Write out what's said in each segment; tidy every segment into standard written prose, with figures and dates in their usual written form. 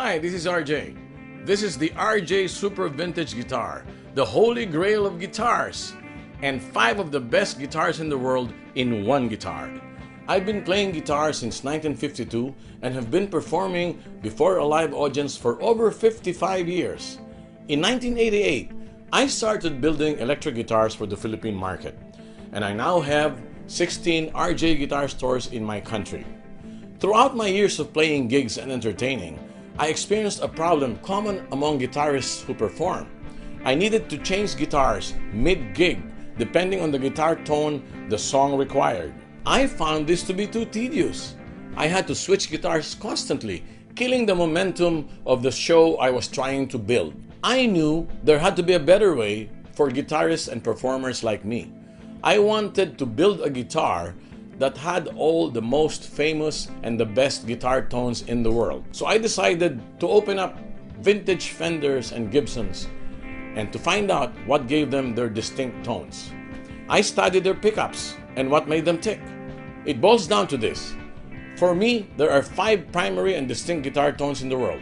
Hi, this is RJ. This is the RJ SuperVintage guitar, the holy grail of guitars, and 5 of the best guitars in the world in one guitar. I've been playing guitar since 1952 and have been performing before a live audience for over 55 years. In 1988, I started building electric guitars for the Philippine market, and I now have 16 RJ guitar stores in my country. Throughout my years of playing gigs and entertaining, I experienced a problem common among guitarists who perform. I needed to change guitars mid-gig depending on the guitar tone the song required. I found this to be too tedious. I had to switch guitars constantly, killing the momentum of the show I was trying to build. I knew there had to be a better way for guitarists and performers like me. I wanted to build a guitar that had all the most famous and the best guitar tones in the world. So I decided to open up vintage Fenders and Gibsons and to find out what gave them their distinct tones. I studied their pickups and what made them tick. It boils down to this. For me, there are 5 primary and distinct guitar tones in the world: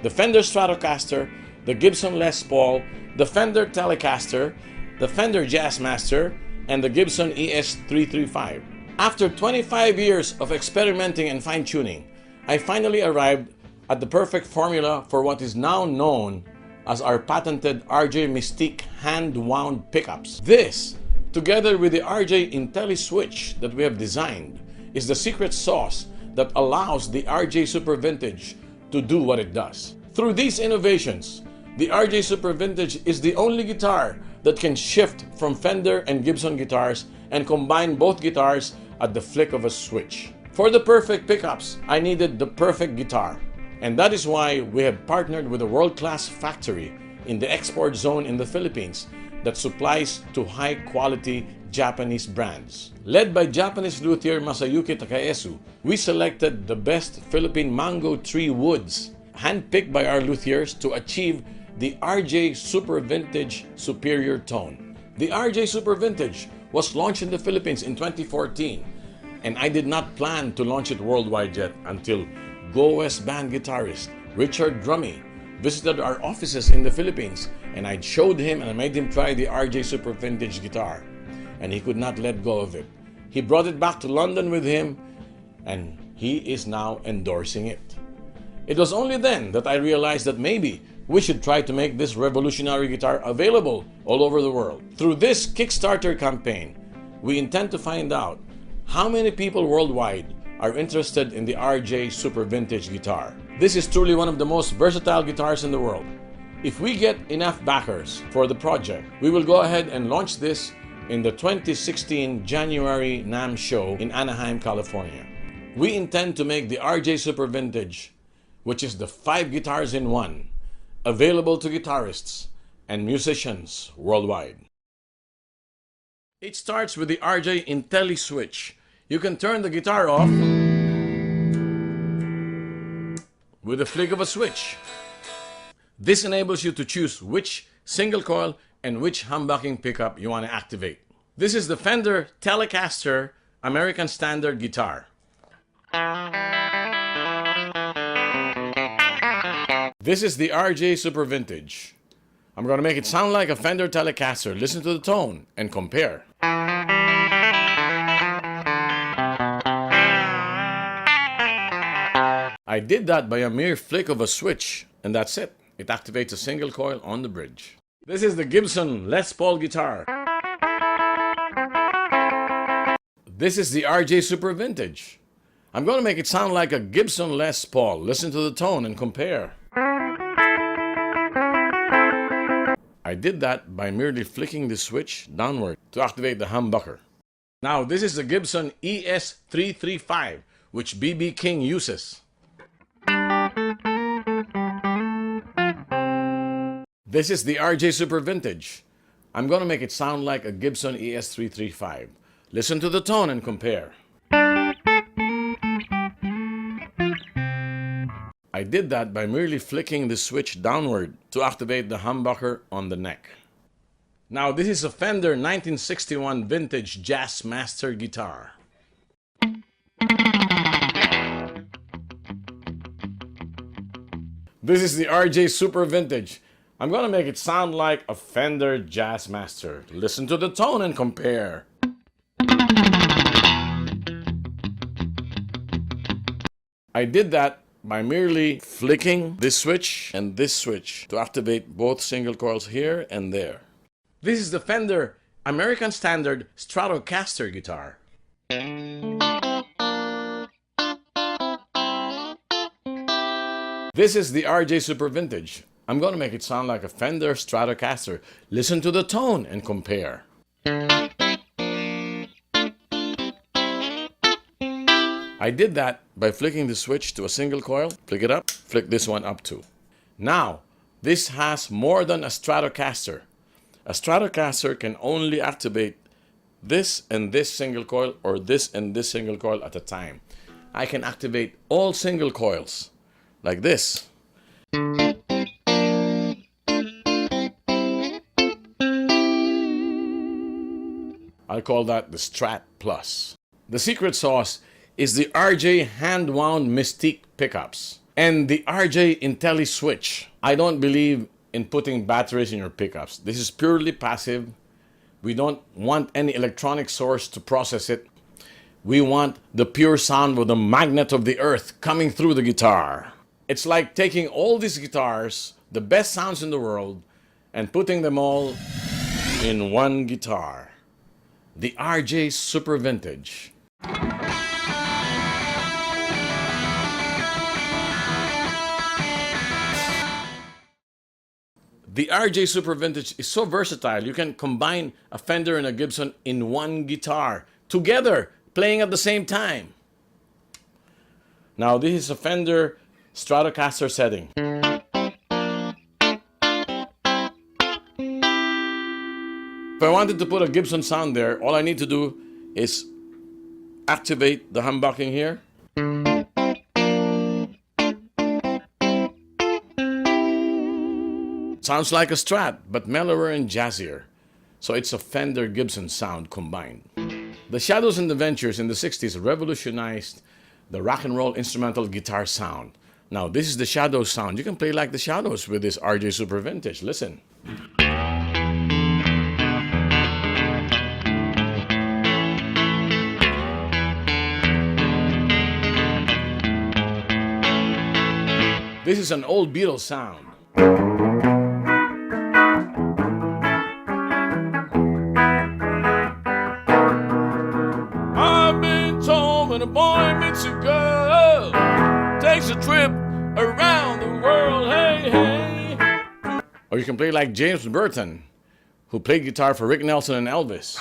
the Fender Stratocaster, the Gibson Les Paul, the Fender Telecaster, the Fender Jazzmaster, and the Gibson ES335. After 25 years of experimenting and fine-tuning, I finally arrived at the perfect formula for what is now known as our patented RJ Mystique hand-wound pickups. This, together with the RJ IntelliSwitch that we have designed, is the secret sauce that allows the RJ SuperVintage to do what it does. Through these innovations, the RJ SuperVintage is the only guitar that can shift from Fender and Gibson guitars and combine both guitars at the flick of a switch. For the perfect pickups, I needed the perfect guitar. And that is why we have partnered with a world-class factory in the export zone in the Philippines that supplies to high-quality Japanese brands. Led by Japanese luthier Masayuki Takaesu, we selected the best Philippine Mango tree woods, handpicked by our luthiers to achieve the RJ SuperVintage superior tone. The RJ SuperVintage was launched in the Philippines in 2014, and I did not plan to launch it worldwide yet until Go West band guitarist Richard Drummy visited our offices in the Philippines, and I showed him and I made him try the RJ SuperVintage guitar, and he could not let go of it. He brought it back to London with him, and he is now endorsing it. It was only then that I realized that maybe we should try to make this revolutionary guitar available all over the world. Through this Kickstarter campaign, we intend to find out how many people worldwide are interested in the RJ SuperVintage guitar. This is truly one of the most versatile guitars in the world. If we get enough backers for the project, we will go ahead and launch this in the 2016 January NAMM show in Anaheim, California. We intend to make the RJ SuperVintage, which is the 5 guitars in one, available to guitarists and musicians worldwide. It starts with the RJ IntelliSwitch. You can turn the guitar off with a flick of a switch. This enables you to choose which single coil and which humbucking pickup you want to activate. This is the Fender Telecaster American Standard guitar. This is the RJ SuperVintage. I'm going to make it sound like a Fender Telecaster. Listen to the tone and compare. I did that by a mere flick of a switch, and that's it. It activates a single coil on the bridge. This is the Gibson Les Paul guitar. This is the RJ SuperVintage. I'm going to make it sound like a Gibson Les Paul. Listen to the tone and compare. I did that by merely flicking the switch downward to activate the humbucker. Now this is the Gibson ES335, which B.B. King uses. This is the RJ SuperVintage. I'm going to make it sound like a Gibson ES335. Listen to the tone and compare. I did that by merely flicking the switch downward to activate the humbucker on the neck. Now this is a Fender 1961 vintage Jazzmaster guitar. This is the RJ SuperVintage. I'm gonna make it sound like a Fender Jazzmaster. Listen to the tone and compare. I did that by merely flicking this switch and this switch to activate both single coils here and there. This is the Fender American Standard Stratocaster guitar. This is the RJ SuperVintage. I'm going to make it sound like a Fender Stratocaster. Listen to the tone and compare. I did that by flicking the switch to a single coil, flick it up, flick this one up too. Now, this has more than a Stratocaster. A Stratocaster can only activate this and this single coil or this and this single coil at a time. I can activate all single coils like this. I call that the Strat Plus. The secret sauce is the RJ hand-wound Mystique pickups and the RJ Intelli switch. I don't believe in putting batteries in your pickups. This is purely passive. We don't want any electronic source to process it. We want the pure sound of the magnet of the earth coming through the guitar. It's like taking all these guitars, the best sounds in the world, and putting them all in one guitar. The RJ SuperVintage. The RJ SuperVintage is so versatile. You can combine a Fender and a Gibson in one guitar, together, playing at the same time. Now, this is a Fender Stratocaster setting. If I wanted to put a Gibson sound there, all I need to do is activate the humbucking here. Sounds like a Strat, but mellower and jazzier. So it's a Fender Gibson sound combined. The Shadows and the Ventures in the 60s revolutionized the rock and roll instrumental guitar sound. Now this is the Shadows sound. You can play like the Shadows with this RJ SuperVintage. Listen. This is an old Beatles sound. I've been told when a boy meets a girl, takes a trip around the world, hey, hey. Or you can play like James Burton, who played guitar for Rick Nelson and Elvis.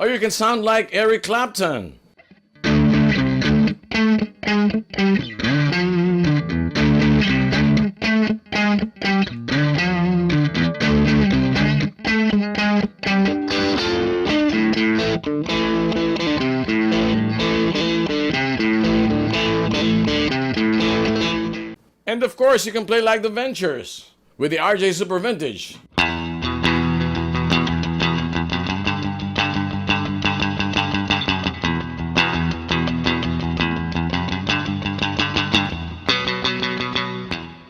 Or you can sound like Eric Clapton. And of course, you can play like the Ventures with the RJ SuperVintage.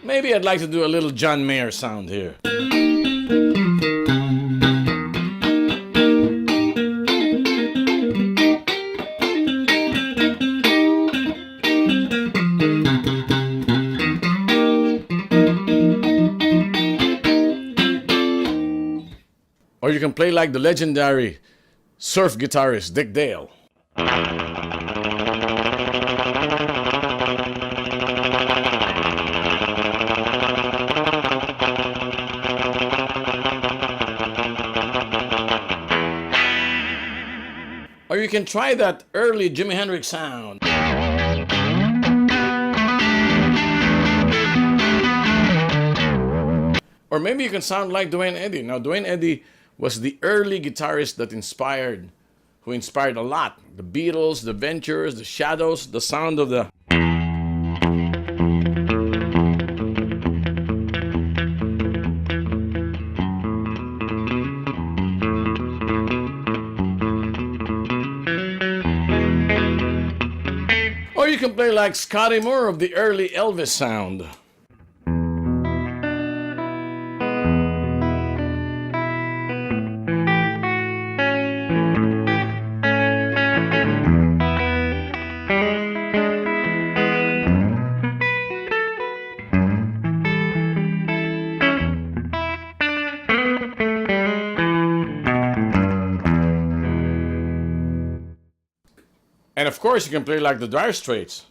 Maybe I'd like to do a little John Mayer sound here. Or you can play like the legendary surf guitarist Dick Dale. Or you can try that early Jimi Hendrix sound. Or maybe you can sound like Duane Eddy. Now, Duane Eddy was the early guitarist that who inspired a lot. The Beatles, the Ventures, the Shadows, the sound of the... Or you can play like Scotty Moore of the early Elvis sound. And of course, you can play like the Dire Straits.